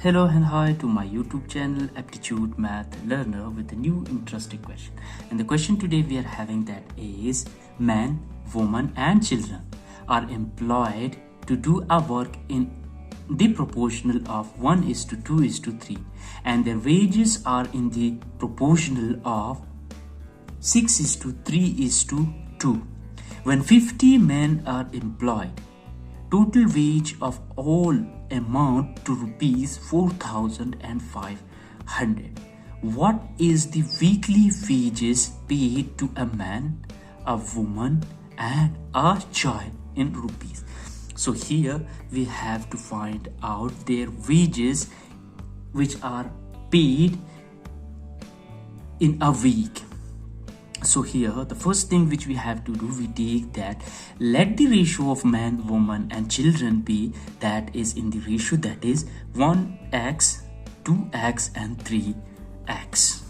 Hello and hi to my YouTube channel Aptitude Math Learner with a new interesting question. And the question today we are having that is man, woman and children are employed to do a work in the proportional of 1:2:3 and their wages are in the proportional of 6:3:2. When 50 men are employed, total wage of all amount to rupees 4,500. What is the weekly wages paid to a man, a woman and a child in rupees? So here we have to find out their wages which are paid in a week. So here the first thing which we have to do, we take that let the ratio of man, woman and children be that is in the ratio that is 1x, 2x and 3x.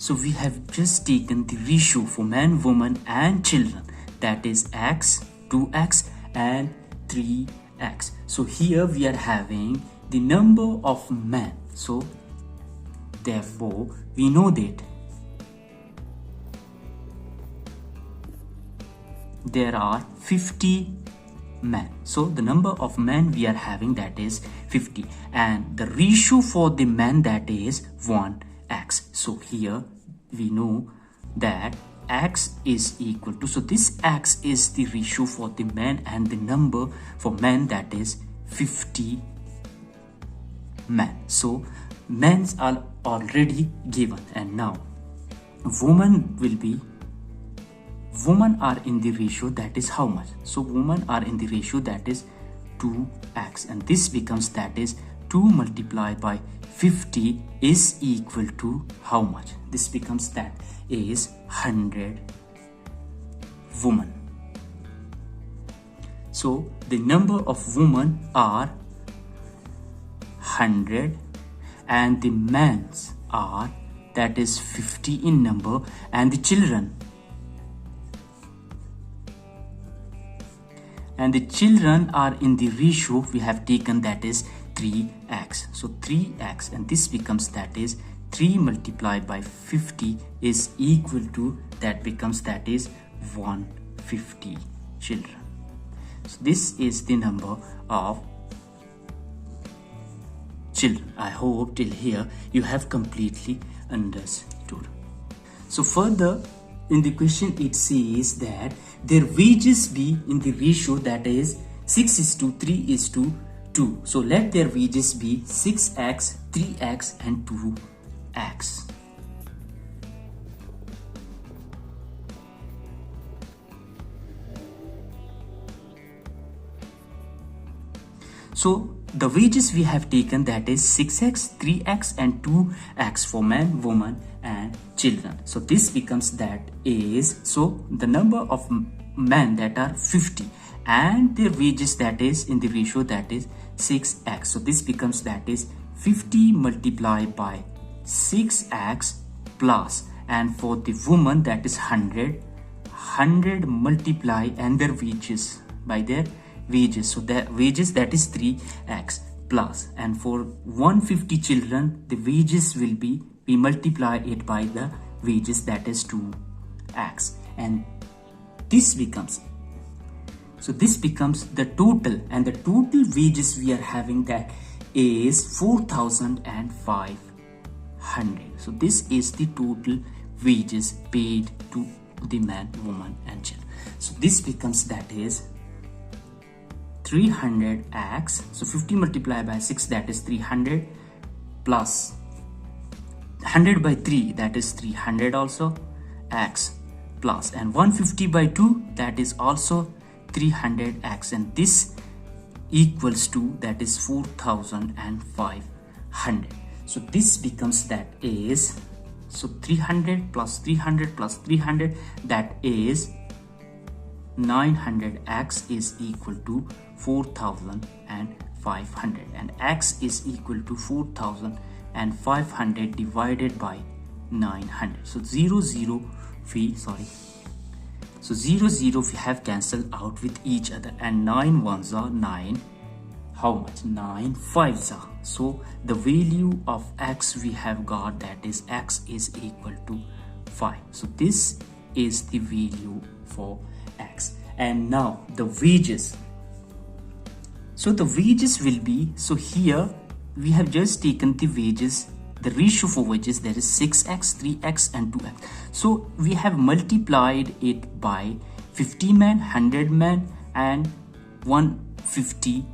So we have just taken the ratio for man, woman and children, that is x, 2x and 3x. So here we are having the number of men. So therefore we know that there are 50 men. So the number of men we are having that is 50 and the ratio for the men that is 1x. So here we know that x is equal to, so this x is the ratio for the men and the number for men that is 50 men. So men are already given and now women are in the ratio that is how much? So women are in the ratio that is 2x and this becomes that is 2 multiplied by 50 is equal to how much? This becomes that is 100 women. So the number of women are 100 and the men are that is 50 in number and the children are in the ratio we have taken that is 3x. So 3x and this becomes that is 3 multiplied by 50 is equal to that becomes that is 150 children. So this is the number of children. I hope till here you have completely understood. So further in the question it says that their wages be in the ratio that is 6:3:2. So let their wages be 6x, 3x and 2x. So the wages we have taken that is 6x, 3x and 2x for men, woman and children. So this becomes that is, so the number of men that are 50 and their wages that is in the ratio that is 6x. So this becomes that is 50 multiplied by 6x plus and for the woman that is 100 multiply and their wages by their wages. So their wages that is 3x plus and for 150 children the wages will be we multiply it by the wages that is 2x and this becomes, so this becomes the total and the total wages we are having that is 4,500. So this is the total wages paid to the man, woman and children. So this becomes that is 300x. So 50 multiplied by 6 that is 300 plus 100 by 3 that is 300 also x plus and 150 by 2 that is also 300x and this equals to that is 4,500. So this becomes that is, so 300 plus 300 plus 300 that is 900x is equal to 4,500. 4,500, and x is equal to 4,500 divided by 900. So 0 0 we have cancelled out with each other, and 9 ones are 9. How much? 9 fives are. So the value of x we have got, that is x is equal to 5. So this is the value for x. And now the wages. So the wages will be, so here we have just taken the wages, the ratio for wages, that is 6x, 3x and 2x. So we have multiplied it by 50 men, 100 men and 150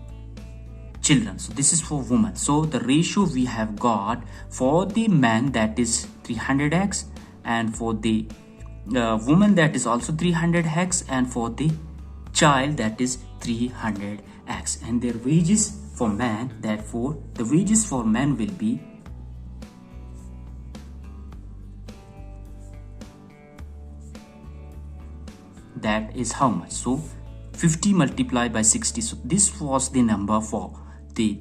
children. So this is for women. So the ratio we have got for the man, that is 300x, and for the woman, that is also 300x, and for the child, that is 300x. And their wages for man, therefore the wages for man will be that is how much? So 50 multiplied by 60. So this was the number for the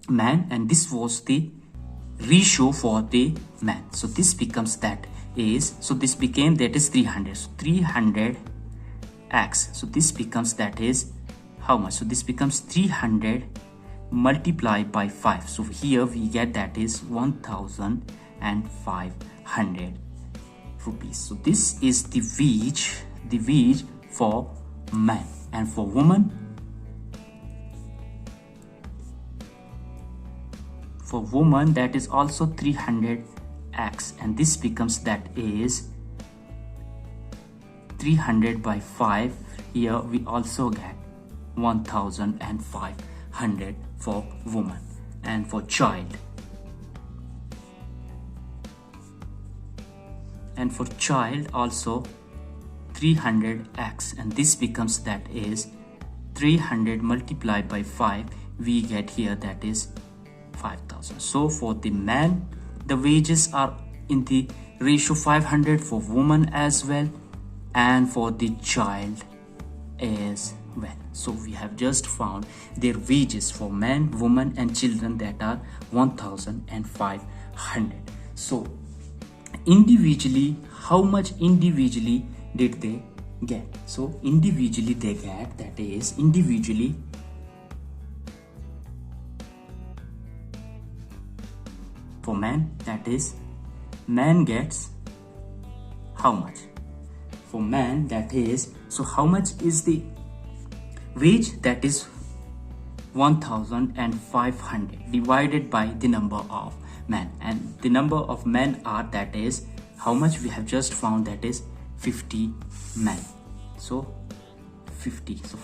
man, and this was the ratio for the man. So this becomes, that is, so this became, that is 300. So 300x. So this becomes, that is how much? So this becomes 300 multiplied by 5. So here we get, that is 1,500 rupees. So this is the wage for man. And for woman, that is also 300x, and this becomes, that is 300 by 5. Here we also get 1,500 for woman. And for child, also 300x, and this becomes, that is 300 multiplied by 5. We get here, that is 5,000. So for the man, the wages are in the ratio 500, for woman as well, and for the child as well. So we have just found their wages for man, woman and children, that are 1,500. So individually, how much individually did they get? So individually they get, that is individually for man, that is man gets how much? For man, that is, so how much is the wage? That is 1,500 divided by the number of men, and the number of men are, that is how much? We have just found, that is 50 men. So 50, so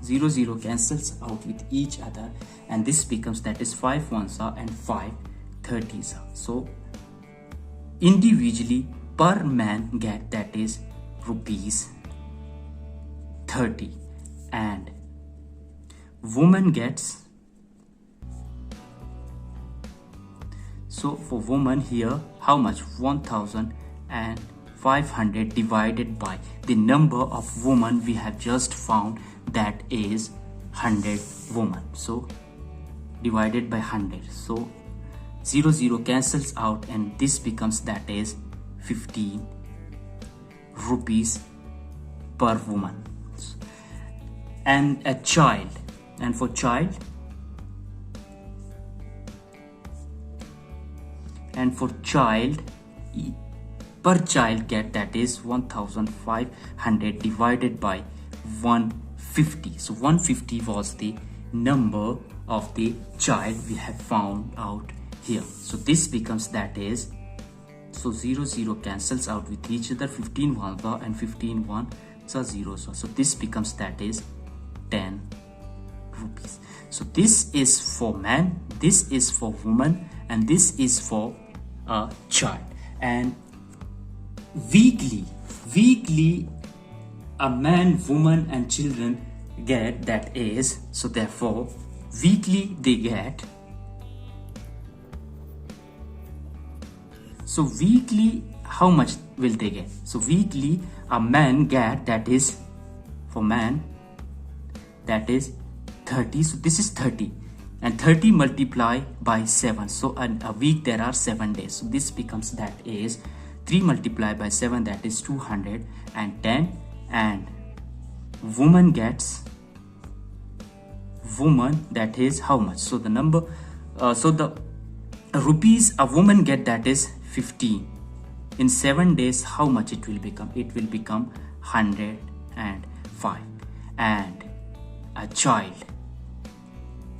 0 0 cancels out with each other, and this becomes, that is 5 ones are and 5 30s are. So individually per man get, that is rupees 30, and woman gets, so for woman here how much? 1,500 divided by the number of women we have just found, that is 100 women. So divided by 100. So 0 0 cancels out, and this becomes, that is 15 rupees per woman. And a child, and for child, per child get, that is 1,500 divided by 150. So 150 was the number of the child we have found out here. So this becomes, that is, so 0 0 cancels out with each other, 15 ones are and 15 ones are 0. So this becomes, that is 10 rupees. So this is for man, this is for woman, and this is for a child. And weekly a man, woman and children get, that is, so therefore weekly they get, so weekly how much will they get? So weekly a man get, that is for man, that is 30. So this is 30. And 30 multiplied by 7. So in a week there are 7 days. So this becomes, that is 3 multiplied by 7, that is 210. And woman gets, that is how much? So the number, so the rupees a woman get, that is 15. In 7 days, how much it will become? It will become 105. And a child,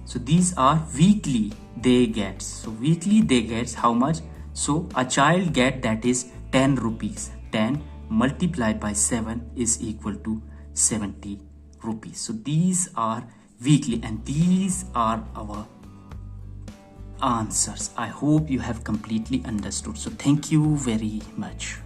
so these are weekly they get. So weekly they get how much? So a child get, that is 10 rupees. 10 multiplied by 7 is equal to 70 rupees. So these are weekly, and these are our answers. I hope you have completely understood. So thank you very much.